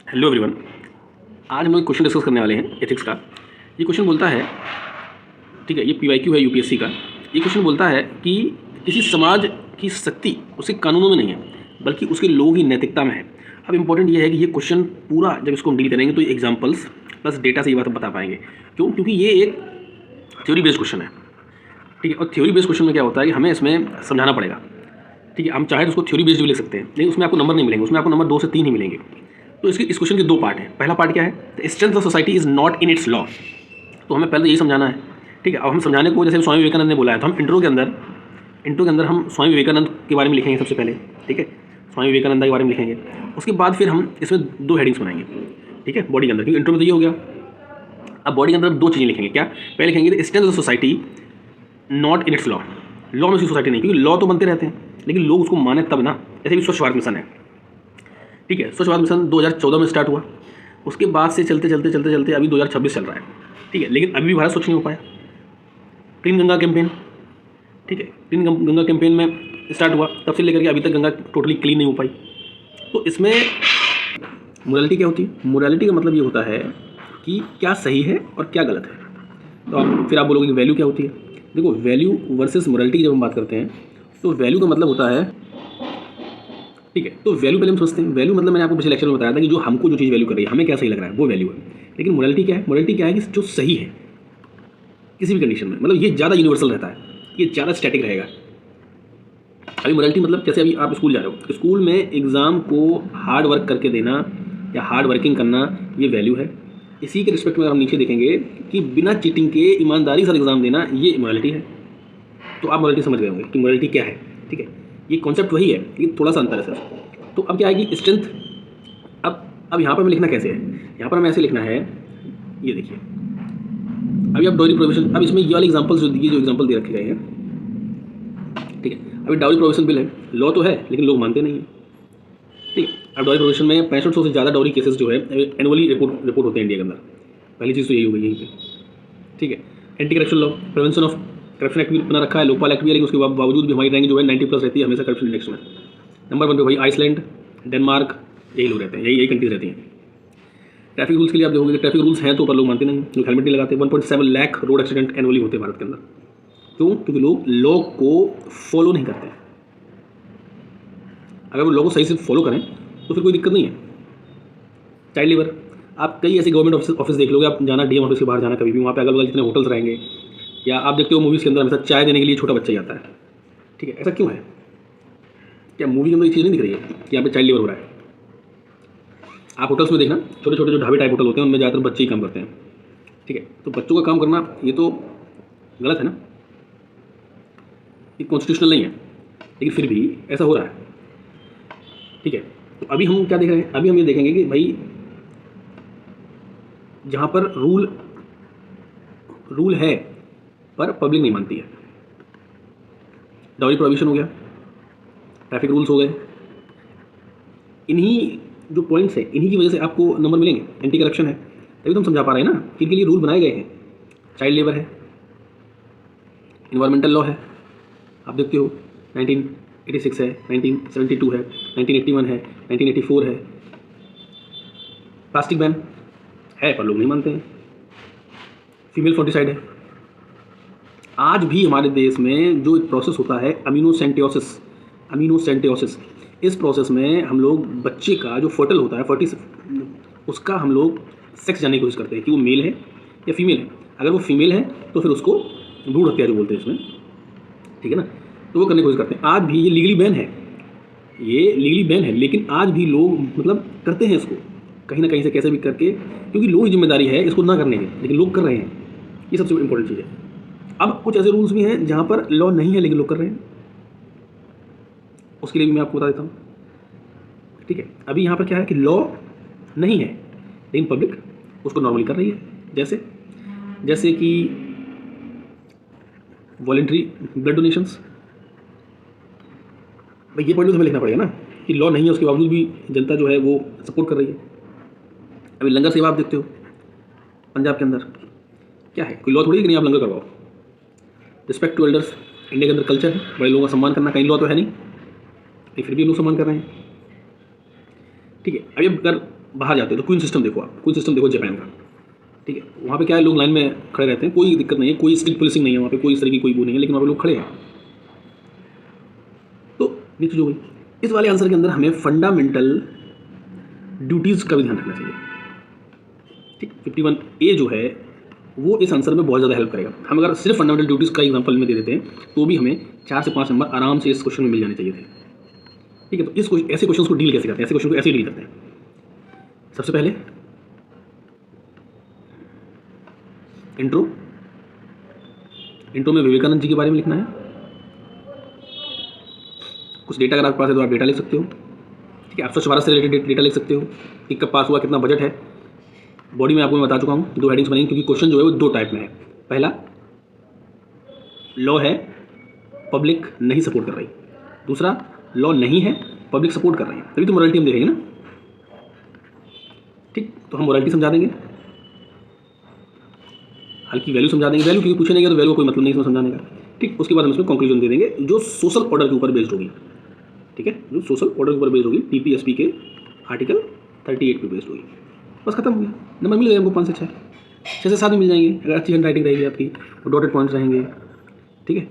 Hello everyone. आज हम लोग क्वेश्चन डिस्कस करने वाले हैं एथिक्स का। ये क्वेश्चन बोलता है, ठीक है, ये पीवाईक्यू है यूपीएससी का। ये क्वेश्चन बोलता है कि किसी समाज की शक्ति उसके कानूनों में नहीं है बल्कि उसके लोगों की नैतिकता में है। अब इंपॉर्टेंट ये है कि ये क्वेश्चन पूरा जब इसको हम डील करेंगे तो ये एग्जाम्पल्स प्लस डेटा से ये बात हम बता पाएंगे। क्यों? क्योंकि ये एक थ्योरी बेस्ड क्वेश्चन है, ठीक है। और थ्योरी बेस्ड क्वेश्चन में क्या होता है कि हमें इसमें समझाना पड़ेगा, ठीक है। हम चाहे तो उसको थ्योरी बेस्ड भी लिख सकते हैं, लेकिन उसमें आपको नंबर नहीं मिलेंगे, उसमें आपको नंबर 2 से 3 ही मिलेंगे। तो इस क्वेश्चन के दो पार्ट हैं। पहला पार्ट क्या है? The strength of society is not in its law. तो हमें पहले तो यही समझाना है, ठीक है। अब हम समझाने को, जैसे स्वामी विवेकानंद ने बोला है, तो हम इंट्रो के अंदर हम स्वामी विवेकानंद के बारे में लिखेंगे सबसे पहले, ठीक है। स्वामी विवेकानंद के बारे में लिखेंगे। उसके बाद फिर हम इसमें 2 हेडिंग्स बनाएंगे, ठीक है, बॉडी के अंदर, क्योंकि इंट्रो में तो ये हो गया। अब बॉडी के अंदर 2 चीज़ें लिखेंगे। क्या? पहले लिखेंगे the strength of society not in its law. Law में उसकी सोसाइटी नहीं, क्योंकि लॉ तो बनते रहते हैं लेकिन लोग उसको माने तब ना। जैसे भी स्वच्छ भारत मिशन है, ठीक है। स्वच्छ भारत मिशन 2014 में स्टार्ट हुआ, उसके बाद से चलते अभी 2026 चल रहा है, ठीक है। लेकिन अभी भी भारत स्वच्छ नहीं हो पाया। क्लीन गंगा कैंपेन, ठीक है, क्लीन गंगा कैंपेन में स्टार्ट हुआ, तब से लेकर के अभी तक गंगा टोटली क्लीन नहीं हो पाई। तो इसमें मोरालिटी क्या होती है? मोरालिटी का मतलब ये होता है कि क्या सही है और क्या गलत है। तो फिर आप बोलोगे कि वैल्यू क्या होती है? देखो, वैल्यू वर्सेस मोरालिटी की जब हम बात करते हैं तो वैल्यू का मतलब होता है, ठीक है। तो वैल्यू पहले हम समझते हैं। वैल्यू मतलब मैंने आपको पिछले लेक्चर में बताया था कि जो हमको जो चीज़ वैल्यू कर रही है, हमें क्या सही लग रहा है, वो वैल्यू है। लेकिन मोरालिटी क्या है? मोरालिटी क्या है कि जो सही है किसी भी कंडीशन में, मतलब ये ज़्यादा यूनिवर्सल रहता है, ये ज़्यादा स्टैटिक रहेगा। अभी मोरालिटी मतलब, जैसे अभी आप स्कूल जा रहे हो, स्कूल में एग्ज़ाम को हार्ड वर्क करके देना या हार्ड वर्किंग करना, ये वैल्यू है। इसी के रिस्पेक्ट में हम नीचे देखेंगे कि बिना चीटिंग के ईमानदारी से एग्ज़ाम देना, ये मोरालिटी है। तो आप मोरालिटी समझ गए होंगे कि मोरालिटी क्या है, ठीक है। ये कॉन्सेप्ट वही है लेकिन थोड़ा सा अंतर है सर। तो अब क्या आएगी? स्ट्रेंथ। अब यहाँ पर हमें लिखना कैसे है? यहाँ पर हमें ऐसे लिखना है, ये देखिए। अभी आप डाउरी प्रोविजन, अब इसमें ये वाले एग्जांपल्स जो एग्जांपल दे रखे गए हैं, ठीक है। अभी डाउरी प्रोविजन बिल है, लॉ तो है लेकिन लोग मानते नहीं हैं, ठीक है। अब डाउरी प्रोविजन में 6500 से ज़्यादा डाउरी केसेस जो है एनुअली रिपोर्ट होते हैं इंडिया के अंदर। पहली चीज़ तो यही हो गई यहीं पे, ठीक है। Anti corruption law, prevention of corruption act भी बना रखा है, लोकपाल एक्ट भी है, लेकिन उसके बावजूद भी हमारी रैंक जो है 90+ रहती है हमेशा करप्शन इंडेक्स में। नंबर 1 पे भाई आइसलैंड, डेनमार्क, यही लोग रहते हैं, यही कंट्रीज रहती हैं। ट्रैफिक रूल्स के लिए आप देखोगे कि ट्रैफिक रूल्स हैं तो पर लोग मानते नहीं, लोग हेलमेट नहीं लगाते। 1.7 लाख रोड एक्सीडेंट एनुअली होते हैं भारत के अंदर। क्यों? क्योंकि लोग लॉ को फॉलो नहीं करते। अगर वो लॉ को सही से फॉलो करें तो फिर कोई दिक्कत नहीं है। चाइल्ड लेबर, आप कई ऐसे गवर्नमेंट ऑफिस देख लोगे, आप जाना डीएम ऑफिस के बाहर जाना कभी भी, वहाँ पे अगल बगल जितने होटल्स रहेंगे, या आप देखते हो मूवीज़ के अंदर हमेशा चाय देने के लिए छोटा बच्चा ही आता है, ठीक है। ऐसा क्यों है? क्या मूवी के अंदर ये चीज़ नहीं दिख रही है कि यहाँ पे चाइल्ड लेबर हो रहा है? आप होटल्स में देखना, छोटे छोटे जो ढाबे टाइप होटल होते हैं उनमें ज़्यादातर बच्चे ही काम करते हैं, ठीक है। तो बच्चों का काम करना ये तो गलत है ना, ये कॉन्स्टिट्यूशनल नहीं है, लेकिन फिर भी ऐसा हो रहा है, ठीक है। तो अभी हम क्या देख रहे हैं? अभी हम ये देखेंगे कि भाई जहाँ पर रूल है पर पब्लिक नहीं मानती है, डाउरी प्रोहिबिशन हो गया, ट्रैफिक रूल्स हो गए, इन्हीं जो पॉइंट्स हैं इन्हीं की वजह से आपको नंबर मिलेंगे। एंटी करप्शन है, तभी तो हम समझा पा रहे हैं ना कि इनके लिए रूल बनाए गए हैं। चाइल्ड लेबर है, इन्वायरमेंटल लॉ है, आप देखते हो 1986 है, 1972 है, 1981 है, 1984 है। प्लास्टिक बैन है पर लोग नहीं मानते हैं। फीमेल फोर्टिसाइड है। आज भी हमारे देश में जो एक प्रोसेस होता है अमीनोसेंटियोसिस, इस प्रोसेस में हम लोग बच्चे का जो फर्टल होता है उसका हम लोग सेक्स जानने की कोशिश करते हैं कि वो मेल है या फीमेल है। अगर वो फीमेल है तो फिर उसको भ्रूण हत्या जो बोलते हैं इसमें, ठीक है ना, तो वो करने की कोशिश करते हैं। आज भी ये लीगली बैन है, लेकिन आज भी लोग मतलब करते हैं इसको कहीं ना कहीं से कैसे भी करके, क्योंकि लोगों की जिम्मेदारी है इसको ना करने की, लेकिन लोग कर रहे हैं। ये सबसे इंपॉर्टेंट चीज़ है। अब कुछ ऐसे रूल्स भी हैं जहाँ पर लॉ नहीं है लेकिन लोग कर रहे हैं, उसके लिए भी मैं आपको बता देता हूँ, ठीक है। अभी यहाँ पर क्या है कि लॉ नहीं है लेकिन पब्लिक उसको नॉर्मली कर रही है। जैसे कि वॉलेंट्री ब्लड डोनेशंस, भाई ये पॉइंट तो हमें लिखना पड़ेगा ना कि लॉ नहीं है उसके बावजूद भी जनता जो है वो सपोर्ट कर रही है। अभी लंगर सेवा आप देखते हो पंजाब के अंदर, क्या है, कोई लॉ थोड़ी है कि नहीं आप लंगर करवाओ। रिस्पेक्ट टू एल्डर्स, इंडिया के अंदर कल्चर है बड़े लोगों का सम्मान करना, कहीं लॉ तो है नहीं, लेकिन फिर भी लोग सम्मान कर रहे हैं, ठीक है। अभी अगर बाहर जाते हो तो क्वीन सिस्टम देखो, आप क्वीन सिस्टम देखो जापान का, ठीक है। वहाँ पे क्या है, लोग लाइन में खड़े रहते हैं, कोई दिक्कत नहीं है, कोई स्ट्रिक्ट पुलिसिंग नहीं है वहाँ पे, कोई इस तरह की कोई वो नहीं है, लेकिन वहाँ पे लोग खड़े हैं। तो ये चीज़ हो गई। इस वाले आंसर के अंदर हमें फंडामेंटल ड्यूटीज़ का भी ध्यान रखना चाहिए, ठीक। 51A जो है वो इस आंसर में बहुत ज़्यादा हेल्प करेगा। हम अगर सिर्फ फंडामेंटल ड्यूटीज़ का एग्जांपल में दे देते हैं तो भी हमें 4 से 5 नंबर आराम से इस क्वेश्चन में मिल जाने चाहिए थे, ठीक है। तो इस ऐसे क्वेश्चन को डील कैसे करते हैं, ऐसे क्वेश्चन को ऐसे डील करते हैं। सबसे पहले इंट्रो में विवेकानंद जी के बारे में लिखना है। कुछ डेटा अगर आपके पास है तो आप डेटा लिख सकते हो, ठीक है। आप स्वच्छ भारत से रिलेटेड डेटा लिख सकते हो कि कब पास हुआ, कितना बजट है। बॉडी में आपको मैं बता चुका हूँ, 2 हेडिंग्स बनेंगी, क्योंकि क्वेश्चन जो है वो 2 टाइप में है। पहला लॉ है, पब्लिक नहीं सपोर्ट कर रही। दूसरा लॉ नहीं है, पब्लिक सपोर्ट कर रही है, तभी तो मोरालिटी हम देखेंगे ना, ठीक। तो हम मोरालिटी समझा देंगे, हल्की वैल्यू समझा देंगे, वैल्यू क्योंकि पूछे नहीं गया तो वैल्यू का कोई मतलब नहीं इसमें समझाने का, ठीक। उसके बाद हम इसमें कंक्लूजन दे देंगे जो सोशल ऑर्डर के ऊपर बेस्ड होगी, ठीक है, जो सोशल ऑर्डर के ऊपर बेस्ड होगी, TPSP के आर्टिकल 38 पे बेस्ड होगी। बस खत्म हो गया, नंबर मिल गए हमको 5 से 6, 6 से 7 में मिल जाएंगे अगर अच्छी हैंड राइटिंग रहेगी आपकी, डॉटेड पॉइंट्स रहेंगे, ठीक है।